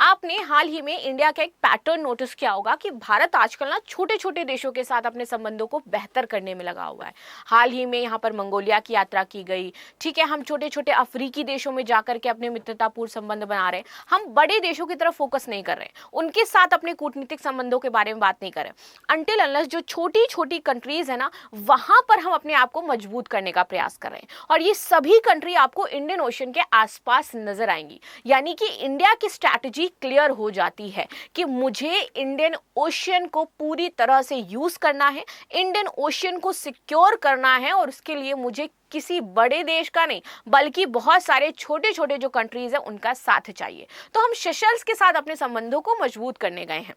आपने हाल ही में इंडिया का एक पैटर्न नोटिस किया होगा कि भारत आजकल ना छोटे छोटे देशों के साथ अपने संबंधों को बेहतर करने में लगा हुआ है। हाल ही में यहाँ पर मंगोलिया की यात्रा की गई, ठीक है, हम छोटे छोटे अफ्रीकी देशों में जाकर के अपने मित्रतापूर्ण संबंध बना रहे हैं। हम बड़े देशों की तरफ फोकस नहीं कर रहे हैं, उनके साथ अपने कूटनीतिक संबंधों के बारे में बात नहीं कर रहे अनटिल अनलेस जो छोटी छोटी कंट्रीज है ना, वहां पर हम अपने आप को मजबूत करने का प्रयास कर रहे हैं। और ये सभी कंट्री आपको इंडियन ओशन के आसपास नजर आएंगी, यानी कि इंडिया की स्ट्रैटेजी क्लियर हो जाती है कि मुझे इंडियन ओशन को पूरी तरह से यूज करना है, इंडियन ओशन को सिक्योर करना है, और उसके लिए मुझे किसी बड़े देश का नहीं बल्कि बहुत सारे छोटे छोटे जो कंट्रीज है उनका साथ चाहिए। तो हम सेशल्स के साथ अपने संबंधों को मजबूत करने गए हैं।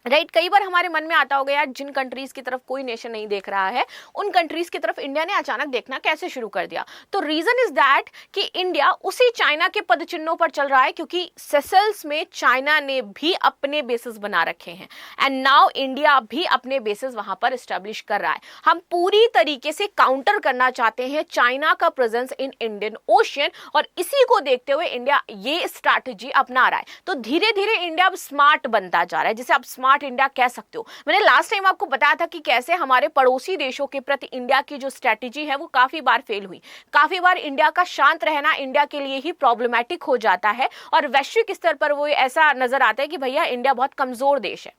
राइट, कई बार हमारे मन में आता होगा यार, जिन कंट्रीज की तरफ कोई नेशन नहीं देख रहा है उन कंट्रीज की तरफ इंडिया ने अचानक देखना कैसे शुरू कर दिया। तो रीजन इज दैट कि इंडिया उसी चाइना के पदचिन्हों पर चल रहा है, क्योंकि सेशल्स में चाइना ने भी अपने बेसिस बना रखे हैं एंड नाउ इंडिया भी अपने बेसिस वहां पर एस्टेब्लिश कर रहा है। हम पूरी तरीके से काउंटर करना चाहते हैं चाइना का प्रेजेंस इन इंडियन ओशन, और इसी को देखते हुए इंडिया ये स्ट्रैटेजी अपना रहा है। तो धीरे धीरे इंडिया अब स्मार्ट बनता जा रहा है, जिसे आप स्मार्ट इंडिया कह सकते हो। मैंने लास्ट टाइम आपको बताया था कि कैसे हमारे पड़ोसी देशों के प्रति इंडिया की जो स्ट्रैटेजी है वो काफी बार फेल हुई। काफी बार इंडिया का शांत रहना इंडिया के लिए ही प्रॉब्लमैटिक हो जाता है, और वैश्विक स्तर पर वो ऐसा नजर आता है कि भैया इंडिया बहुत कमजोर देश है।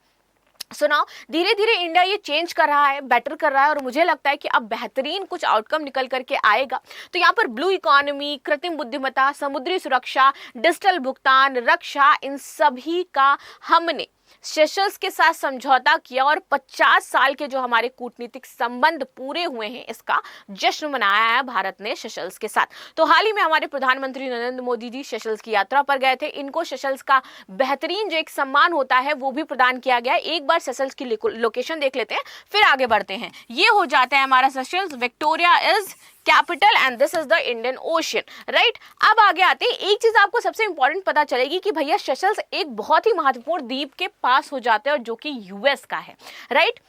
सो नाउ धीरे धीरे इंडिया ये चेंज कर रहा है, बेटर कर रहा है, और मुझे लगता है कि अब बेहतरीन कुछ आउटकम निकल करके आएगा। तो यहाँ पर ब्लू इकोनॉमी, कृत्रिम बुद्धिमत्ता, समुद्री सुरक्षा, डिजिटल भुगतान, रक्षा, इन सभी का हमने सेशल्स के साथ समझौता किया, और 50 साल के जो हमारे कूटनीतिक संबंध पूरे हुए हैं इसका जश्न मनाया है भारत ने सेशल्स के साथ। तो हाल ही में हमारे प्रधानमंत्री नरेंद्र मोदी जी सेशल्स की यात्रा पर गए थे। इनको सेशल्स का बेहतरीन जो एक सम्मान होता है वो भी प्रदान किया गया है। एक बार सेशल्स की लोकेशन देख लेते हैं, फिर आगे बढ़ते हैं। ये हो जाता है हमारा Seychelles, Victoria is capital and this is the Indian ocean. Right, अब आगे आते हैं। एक चीज आपको सबसे इंपॉर्टेंट पता चलेगी कि भैया सेशल्स एक बहुत ही महत्वपूर्ण द्वीप के पास हो जाते हैं, और जो कि यूएस का है। राइट,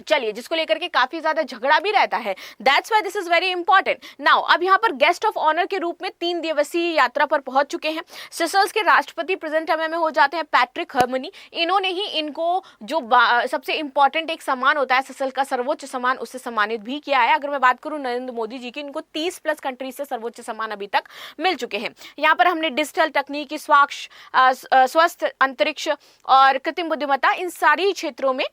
चलिए, जिसको लेकर के काफी ज्यादा झगड़ा भी रहता है। That's why this is very important. Now अब यहाँ पर गेस्ट ऑफ ऑनर के रूप में 3 दिवसीय यात्रा पर पहुंच चुके हैं सेशल्स के राष्ट्रपति प्रेजेंट हमें में हो जाते हैं पैट्रिक हर्मनी। इन्होंने ही इनको जो सबसे इंपॉर्टेंट एक सम्मान होता है सेशल का सर्वोच्च सम्मान, उससे सम्मानित भी किया है। अगर मैं बात करूं नरेंद्र मोदी जी की, इनको 30+ कंट्रीज से सर्वोच्च सम्मान अभी तक मिल चुके हैं। यहाँ पर हमने डिजिटल तकनीकी, स्वस्थ अंतरिक्ष और कृत्रिम बुद्धिमत्ता, इन सारी क्षेत्रों में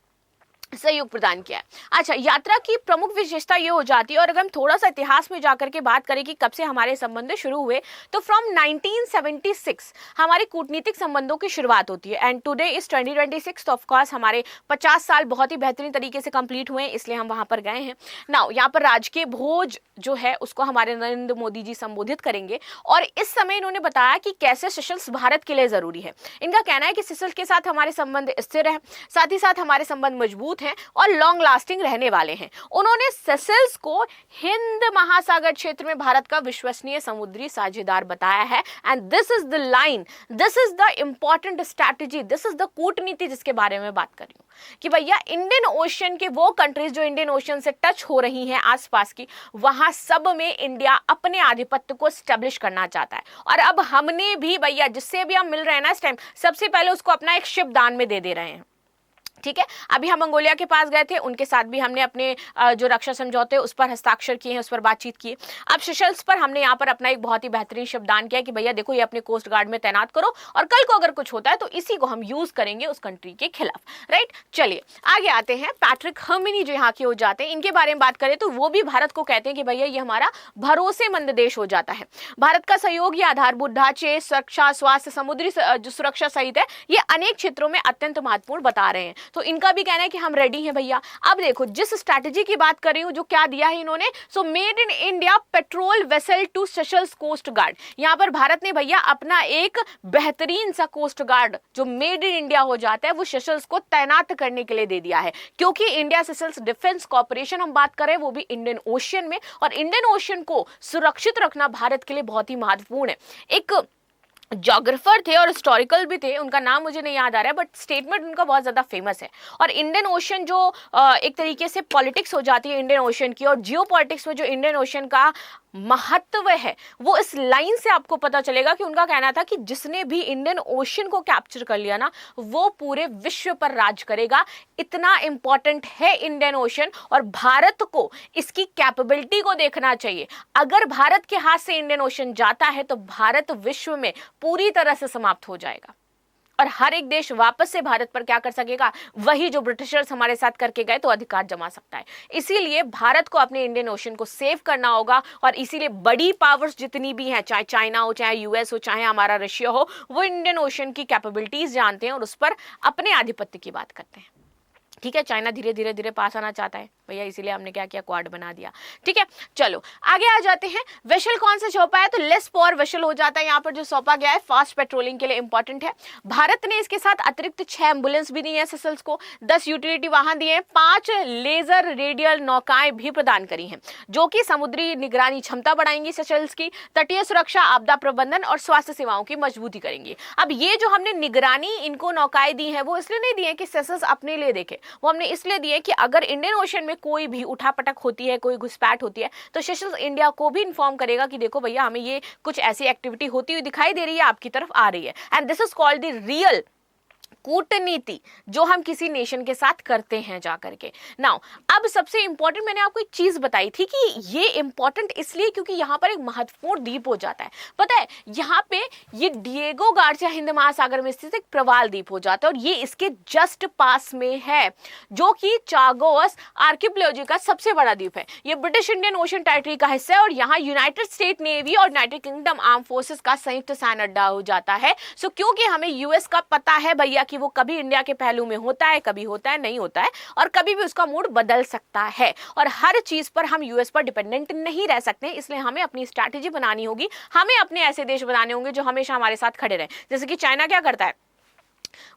सहयोग प्रदान किया है। अच्छा, यात्रा की प्रमुख विशेषता ये हो जाती है, और अगर हम थोड़ा सा इतिहास में जाकर के बात करें कि कब से हमारे संबंध शुरू हुए, तो फ्रॉम 1976 हमारे कूटनीतिक संबंधों की शुरुआत होती है, एंड टुडे इज 2026। तो ऑफकोर्स हमारे 50 साल बहुत ही बेहतरीन तरीके से कंप्लीट हुए हैं, इसलिए हम वहां पर गए हैं। नाउ यहाँ पर राजकीय भोज जो है उसको हमारे नरेंद्र मोदी जी संबोधित करेंगे, और इस समय इन्होंने बताया कि कैसे सेशल्स भारत के लिए जरूरी है। इनका कहना है कि सेशल्स के साथ हमारे संबंध स्थिर है, साथ ही साथ हमारे संबंध मजबूत हैं और लॉन्ग लास्टिंग रहने वाले हैं। उन्होंने सेशल्स को हिंद महासागर क्षेत्र में भारत का विश्वसनीय समुद्री साझेदार बताया है, and this is the line, this is the important strategy, this is the कूटनीति जिसके बारे में बात कर रही हूं कि भैया इंडियन ओशन के वो कंट्रीज जो इंडियन ओशन से टच हो रही हैं आसपास की, वहां सब में इंडिया अपने आधिपत्य को स्टैब्लिश करना चाहता है। और अब हमने भी भैया जिससे भी हम मिल रहे हैं ना इस टाइम, सबसे पहले उसको अपना एक शिप दान में दे रहे हैं। ठीक है, अभी हम मंगोलिया के पास गए थे, उनके साथ भी हमने अपने जो रक्षा समझौते उस पर हस्ताक्षर किए हैं, उस पर बातचीत की। अब सेशल्स पर हमने यहाँ पर अपना एक बहुत ही बेहतरीन शब्दान किया कि भैया देखो ये अपने कोस्ट गार्ड में तैनात करो, और कल को अगर कुछ होता है तो इसी को हम यूज करेंगे उस कंट्री के खिलाफ। राइट, चलिए आगे आते हैं। पैट्रिक हर्मनी जो यहाँ के हो जाते हैं, इनके बारे में बात करें तो वो भी भारत को कहते हैं कि भैया ये हमारा भरोसेमंद देश हो जाता है। भारत का सहयोग ये आधारभूत ढांचे, सुरक्षा, स्वास्थ्य, समुद्री जो सुरक्षा सहित है, ये अनेक क्षेत्रों में अत्यंत महत्वपूर्ण बता रहे हैं। तो इनका भी कहना है कि हम रेडी हैं भैया। अब देखो जिस स्ट्रैटेजी की बात कर रही हूं, जो क्या दिया है इन्होंने, so made in India patrol vessel to Seychelles coast guard. यहां पर भारत ने भैया अपना एक बेहतरीन सा कोस्ट गार्ड जो मेड इन इंडिया हो जाता है वो सेशल्स को तैनात करने के लिए दे दिया है, क्योंकि इंडिया सेशल्स डिफेंस कॉर्पोरेशन हम बात कर रहे हैं वो भी इंडियन ओशन में, और इंडियन ओशन को सुरक्षित रखना भारत के लिए बहुत ही महत्वपूर्ण है। एक जोग्राफर थे और हिस्टोरिकल भी थे, उनका नाम मुझे नहीं याद आ रहा है, बट स्टेटमेंट उनका बहुत ज़्यादा फेमस है। और इंडियन ओशन जो एक तरीके से पॉलिटिक्स हो जाती है इंडियन ओशन की, और जियो पॉलिटिक्स में जो इंडियन ओशन का महत्व है, वो इस लाइन से आपको पता चलेगा कि उनका कहना था कि जिसने भी इंडियन ओशन को कैप्चर कर लिया ना, वो पूरे विश्व पर राज करेगा। इतना इंपॉर्टेंट है इंडियन ओशन, और भारत को इसकी कैपेबिलिटी को देखना चाहिए। अगर भारत के हाथ से इंडियन ओशन जाता है तो भारत विश्व में पूरी तरह से समाप्त हो जाएगा, और हर एक देश वापस से भारत पर क्या कर सकेगा, वही जो ब्रिटिशर्स हमारे साथ करके गए, तो अधिकार जमा सकता है। इसीलिए भारत को अपने इंडियन ओशन को सेव करना होगा, और इसीलिए बड़ी पावर्स जितनी भी हैं, चाहे चाइना हो, चाहे यूएस हो, चाहे हमारा रशिया हो, वो इंडियन ओशन की कैपेबिलिटीज जानते हैं और उस पर अपने आधिपत्य की बात करते हैं। ठीक है, चाइना धीरे धीरे धीरे पास आना चाहता है भैया, इसीलिए हमने क्या किया, क्वाड बना दिया। ठीक है, चलो आगे आ जाते हैं। वेसल कौन सा सौंपा है, तो लेस पॉवर वेसल हो जाता है यहाँ पर जो सौंपा गया है, फास्ट पेट्रोलिंग के लिए इंपॉर्टेंट है। भारत ने इसके साथ अतिरिक्त 6 एम्बुलेंस भी दी है सेशल्स को, 10 यूटिलिटी वाहन दिए हैं, 5 लेजर रेडियल नौकाएं भी प्रदान करी हैं, जो कि समुद्री निगरानी क्षमता बढ़ाएंगी सेशल्स की, तटीय सुरक्षा, आपदा प्रबंधन और स्वास्थ्य सेवाओं की मजबूती करेंगी। अब ये जो हमने निगरानी इनको नौकाएं दी है, वो इसलिए नहीं दी है कि सेशल्स अपने लिए देखे, वो हमने इसलिए दी है कि अगर इंडियन ओशन में कोई भी उठापटक होती है, कोई घुसपैठ होती है, तो सेशल्स इंडिया को भी इन्फॉर्म करेगा कि देखो भैया, हमें ये कुछ ऐसी एक्टिविटी होती हुई दिखाई दे रही है, आपकी तरफ आ रही है। And this is called the real कूटनीति जो हम किसी नेशन के साथ करते हैं जाकर के। नाउ अब सबसे इंपॉर्टेंट, मैंने आपको एक चीज बताई थी कि ये इंपॉर्टेंट इसलिए क्योंकि यहाँ पर एक महत्वपूर्ण द्वीप हो जाता है। पता है, यहाँ पे ये डिएगो गार्सिया हिंद महासागर में स्थित एक प्रवाल द्वीप हो जाता है, और ये इसके जस्ट पास में है, जो कि चागोस आर्किपेलागो का सबसे बड़ा द्वीप है। ये ब्रिटिश इंडियन ओशन टेरिटरी का हिस्सा है, और यहाँ यूनाइटेड स्टेट नेवी और यूनाइटेड किंगडम आर्म फोर्सेस का संयुक्त सैन्य अड्डा हो जाता है। सो क्योंकि हमें यूएस का पता है भैया कि वो कभी इंडिया के पहलू में होता है, कभी होता है, नहीं होता है, और कभी भी उसका मूड बदल सकता है, और हर चीज पर हम यूएस पर डिपेंडेंट नहीं रह सकते, इसलिए हमें अपनी स्ट्रैटेजी बनानी होगी। हमें अपने ऐसे देश बनाने होंगे जो हमेशा हमारे साथ खड़े रहे। जैसे कि चाइना क्या करता है,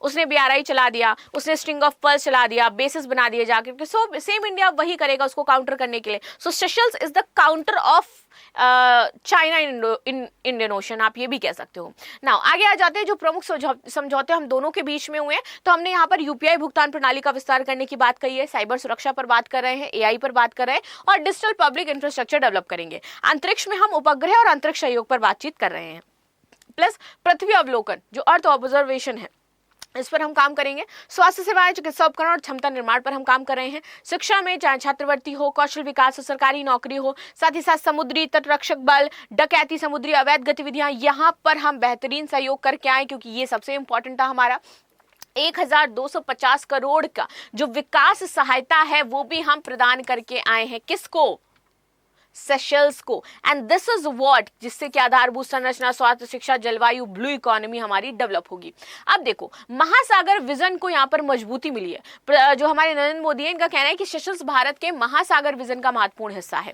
उसने बीआरआई चला दिया, उसने स्ट्रिंग ऑफ पर्ल्स चला दिया, बेसिस बना दिए जाकर के, सो सेम इंडिया वही करेगा उसको काउंटर करने के लिए। So Seychelles is the counter of China in Indian Ocean, आप ये भी कह सकते हो। नाउ आगे आ जाते हैं, जो प्रमुख समझौते हम दोनों के बीच में हुए हैं, तो हमने यहाँ पर यूपीआई भुगतान प्रणाली का विस्तार करने की बात कही है, साइबर सुरक्षा पर बात कर रहे हैं, एआई पर बात कर रहे हैं, और डिजिटल पब्लिक इंफ्रास्ट्रक्चर डेवलप करेंगे। अंतरिक्ष में हम उपग्रह और अंतरिक्ष सहयोग पर बातचीत कर रहे हैं, प्लस पृथ्वी अवलोकन जो अर्थ ऑब्जर्वेशन है, इस पर हम काम करेंगे। स्वास्थ्य सेवाएं, चिकित्सा उपकरण और क्षमता निर्माण पर हम काम कर रहे हैं। शिक्षा में चाहे छात्रवृत्ति हो, कौशल विकास हो, सरकारी नौकरी हो, साथ ही साथ समुद्री तटरक्षक बल, डकैती, समुद्री अवैध गतिविधियां, यहाँ पर हम बेहतरीन सहयोग करके आए, क्योंकि ये सबसे इंपॉर्टेंट था हमारा। 1250 करोड़ का जो विकास सहायता है वो भी हम प्रदान करके आए हैं, किसको, सेशल्स को। एंड दिस इज व्हाट, जिससे कि आधारभूत संरचना, स्वास्थ्य, शिक्षा, जलवायु, ब्लू इकोनॉमी हमारी डेवलप होगी। अब देखो, महासागर विजन को यहाँ पर मजबूती मिली है। जो हमारे नरेंद्र मोदी है, इनका कहना है कि सेशल्स भारत के महासागर विजन का महत्वपूर्ण हिस्सा है।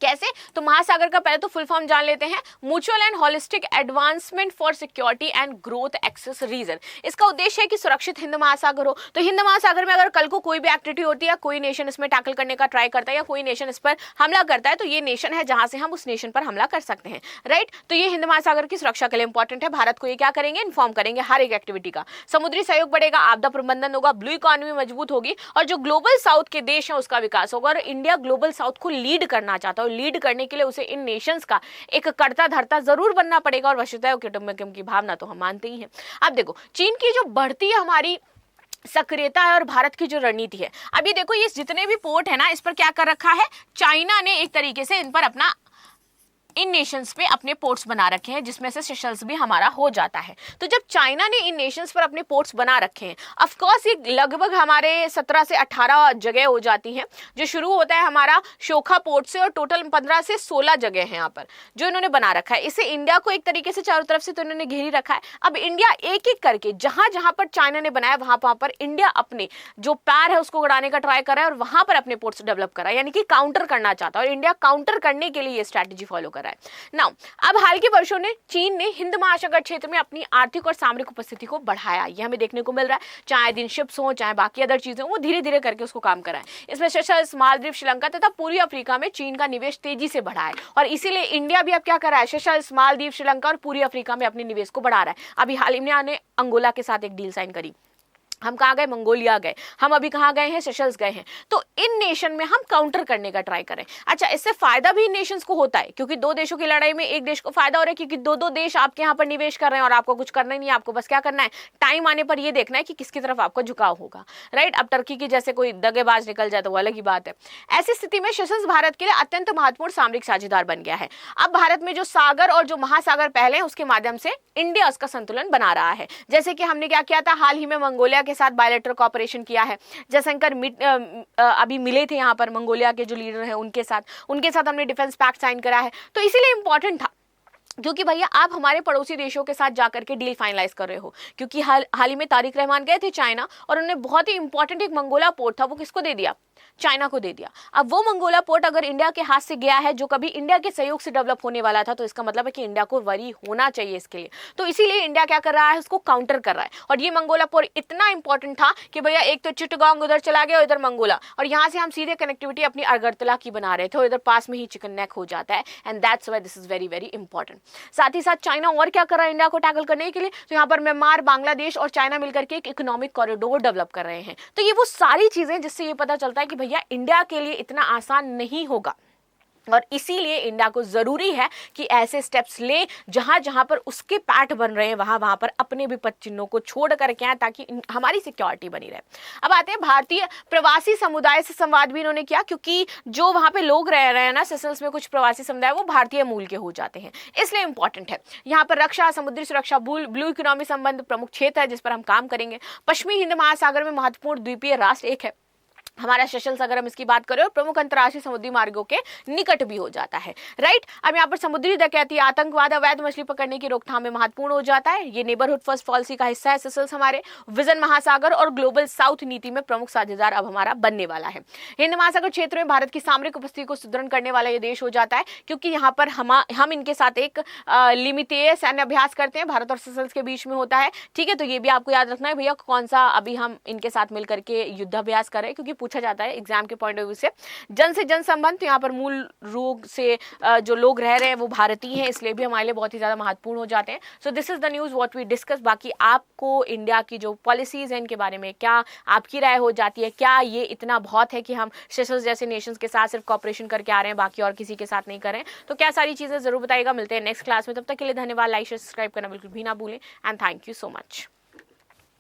कैसे, तो महासागर का पहले तो फुल फॉर्म जान लेते हैं, mutual and holistic advancement for security and growth access region. इसका उद्देश्य है कि सुरक्षित हिंद महासागर हो। तो हिंद महासागर में अगर कल को कोई भी एक्टिविटी होती है, कोई नेशन इसमें टैकल करने का ट्राई करता है, या कोई नेशन इस पर हमला करता है, तो ये नेशन है जहां से हम उस नेशन पर हमला कर सकते हैं, राइट। तो ये हिंद महासागर की सुरक्षा के लिए इंपॉर्टेंट है। भारत को ये क्या करेंगे, इन्फॉर्म करेंगे हर एक एक्टिविटी का। समुद्री सहयोग बढ़ेगा, आपदा प्रबंधन होगा, ब्लू इकोनॉमी मजबूत होगी, और जो ग्लोबल साउथ के देश है उसका विकास होगा। और इंडिया ग्लोबल साउथ को लीड करना चाहता है, और लीड करने के लिए उसे इन नेशंस का एक कर्ता धर्ता जरूर बनना पड़ेगा, और वसुधैव कुटुंबकम की भावना तो हम मानते ही हैं। अब देखो, चीन की जो बढ़ती हमारी सक्रियता है और भारत की जो रणनीति है, अब ये देखो, ये जितने भी पोर्ट है ना, इस पर क्या कर रखा है, चाइना ने एक तरीके से इन पर अपना, इन नेशंस पे अपने पोर्ट्स बना रखे हैं, जिसमें से सेशल्स भी हमारा हो जाता है। तो जब चाइना ने इन नेशंस पर अपने पोर्ट्स बना रखे हैं, ऑफ कोर्स ये लगभग हमारे 17 से 18 जगह हो जाती हैं, जो शुरू होता है हमारा शोखा पोर्ट से, और टोटल 15 से 16 जगह हैं यहाँ पर जो इन्होंने बना रखा है। इसे इंडिया को एक तरीके से चारों तरफ से तो इन्होंने घेरी रखा है। अब इंडिया एक एक करके जहां जहां पर चाइना ने बनाया, वहां पर इंडिया अपने जो पैर है उसको उड़ाने का ट्राई कर रहा है, और वहां पर अपने पोर्ट्स डेवलप कर रहा है, यानी कि काउंटर करना चाहता है। और इंडिया काउंटर करने के लिए ये स्ट्रैटेजी फॉलो कर रहा है। रहा है। नाउ अब हाल के वर्षों ने चीन ने हिंद महासागर क्षेत्र में अपनी आर्थिक और सामरिक उपस्थिति को बढ़ाया, ये हमें देखने को मिल रहा है। चाहे दिन शिप्स हो, चाहे बाकी अदर चीजें हो, वो धीरे धीरे करके उसको काम करा है। इसमें सेशल्स, मालदीव, श्रीलंका तथा पूर्वी अफ्रीका में चीन का निवेश तेजी से बढ़ा है और इसीलिए इंडिया भी अब क्या कर रहा है, सेशल्स, मालदीव, श्रीलंका और पूर्वी अफ्रीका में अपने निवेश को बढ़ा रहा है। अभी हाल ही में ने अंगोला के साथ एक डील साइन करी। हम कहाँ गए, मंगोलिया गए, हम अभी कहाँ गए हैं, सेशल्स गए हैं। तो इन नेशन में हम काउंटर करने का ट्राई करें। अच्छा, इससे फायदा भी इन नेशंस को होता है क्योंकि दो देशों की लड़ाई में एक देश को फायदा हो रहा है क्योंकि दो दो देश आपके यहाँ पर निवेश कर रहे हैं और आपको कुछ करना ही नहीं है। आपको बस क्या करना है, टाइम आने पर ये देखना है कि किसकी तरफ आपका झुकाव होगा, राइट। अब टर्की की जैसे कोई दगेबाज निकल जाए तो वो अलग ही बात है। ऐसी स्थिति में सेशल्स भारत के लिए अत्यंत महत्वपूर्ण सामरिक साझेदार बन गया है। अब भारत में जो सागर और जो महासागर पहले हैं उसके माध्यम से इंडिया उसका संतुलन बना रहा है। जैसे कि हमने क्या किया था, हाल ही में मंगोलिया के साथ बायलैटरल ऑपरेशन किया है। जयशंकर अभी मिले थे यहाँ पर मंगोलिया के जो लीडर हैं उनके साथ हमने डिफेंस पैक्ट साइन करा है। तो इसीलिए इंपॉर्टेंट था क्योंकि भैया आप हमारे पड़ोसी देशों के साथ जाकर के डील फाइनलाइज कर रहे हो। क्योंकि हाल ही में तारिक रहमान गए थे चाइना और उन्होंने बहुत ही इंपॉर्टेंट एक मंगोला पोर्ट था, वो किसको दे दिया, चाइना को दे दिया। अब वो मंगोला पोर्ट अगर इंडिया के हाथ से गया है जो कभी इंडिया के सहयोग से डेवलप होने वाला था, तो इसका मतलब है कि इंडिया को वरी होना चाहिए इसके लिए। तो इसीलिए इंडिया क्या कर रहा है, उसको काउंटर कर रहा है। और ये मंगोला पोर्ट इतना इंपॉर्टेंट था कि भैया एक तो चिटगांग उधर चला गया, इधर मंगोला, और यहाँ से हम सीधे कनेक्टिविटी अपनी अगरतला की बना रहे थे और इधर पास में ही चिकन नेक हो जाता है। And that's why this is very very important. साथ ही साथ चाइना और क्या कर रहा है इंडिया को टैकल करने के लिए, तो यहाँ पर म्यांमार, बांग्लादेश और चाइना मिलकर के एक इकोनॉमिक कॉरिडोर डेवलप कर रहे हैं। तो ये वो सारी चीजें जिससे ये पता चलता है कि भैया इंडिया के लिए इतना आसान नहीं होगा और इसीलिए इंडिया को जरूरी है कि ऐसे स्टेप्स ले जहां जहां पर उसके पैठ बन रहे हैं वहां पर अपने विपद चिन्हों को छोड़ करके आए ताकि हमारी सिक्योरिटी बनी रहे। अब आते हैं भारतीय प्रवासी समुदाय से संवाद भी इन्होंने किया क्योंकि जो वहां पे लोग रह रहे हैं ना, सेशल्स में कुछ प्रवासी समुदाय वो भारतीय मूल के हो जाते हैं, इसलिए इंपॉर्टेंट है। यहाँ पर रक्षा, समुद्री सुरक्षा, ब्लू इकोनॉमी संबंध प्रमुख क्षेत्र है जिस पर हम काम करेंगे। पश्चिमी हिंद महासागर में महत्वपूर्ण द्वीपीय राष्ट्र एक है हमारा सेशल्स, अगर हम इसकी बात करें, और प्रमुख अंतर्राष्ट्रीय समुद्री मार्गों के निकट भी हो जाता है, राइट। अब यहाँ पर समुद्री डकैती, आतंकवाद, अवैध मछली पकड़ने की रोकथाम में महत्वपूर्ण हो जाता है। ये नेबरहुड फर्स्ट पॉलिसी का हिस्सा है सेशल्स हमारे। विजन महासागर और ग्लोबल साउथ नीति में प्रमुख साझेदार अब हमारा बनने वाला है। हिंद महासागर क्षेत्र में भारत की सामरिक उपस्थिति को सुदृढ़ करने वाला ये देश हो जाता है क्योंकि यहाँ पर हम इनके साथ एक लिमिटेड सैन्य अभ्यास करते हैं, भारत और सेशल्स के बीच में होता है, ठीक है। तो ये भी आपको याद रखना है भैया कौन सा अभी हम इनके साथ मिलकर के युद्धाभ्यास करें, क्योंकि पूछा जाता है एग्जाम के पॉइंट ऑफ व्यू से जन संबंध। तो यहाँ पर मूल रूप से जो लोग रह रहे हैं वो भारतीय हैं, इसलिए भी हमारे लिए बहुत ही ज्यादा महत्वपूर्ण हो जाते हैं। So this is the news what we discuss. बाकी आपको इंडिया की जो पॉलिसीज हैं इनके बारे में क्या आपकी राय हो जाती है, क्या ये इतना बहुत है कि हम सेशल्स जैसे नेशंस के साथ सिर्फ कॉपरेशन करके आ रहे हैं, बाकी और किसी के साथ नहीं करें? तो क्या सारी चीजें जरूर बताइएगा। मिलते हैं नेक्स्ट क्लास में, तब तक के लिए धन्यवाद। लाइक शेयर सब्सक्राइब करना बिल्कुल भी ना भूलें and thank you so much.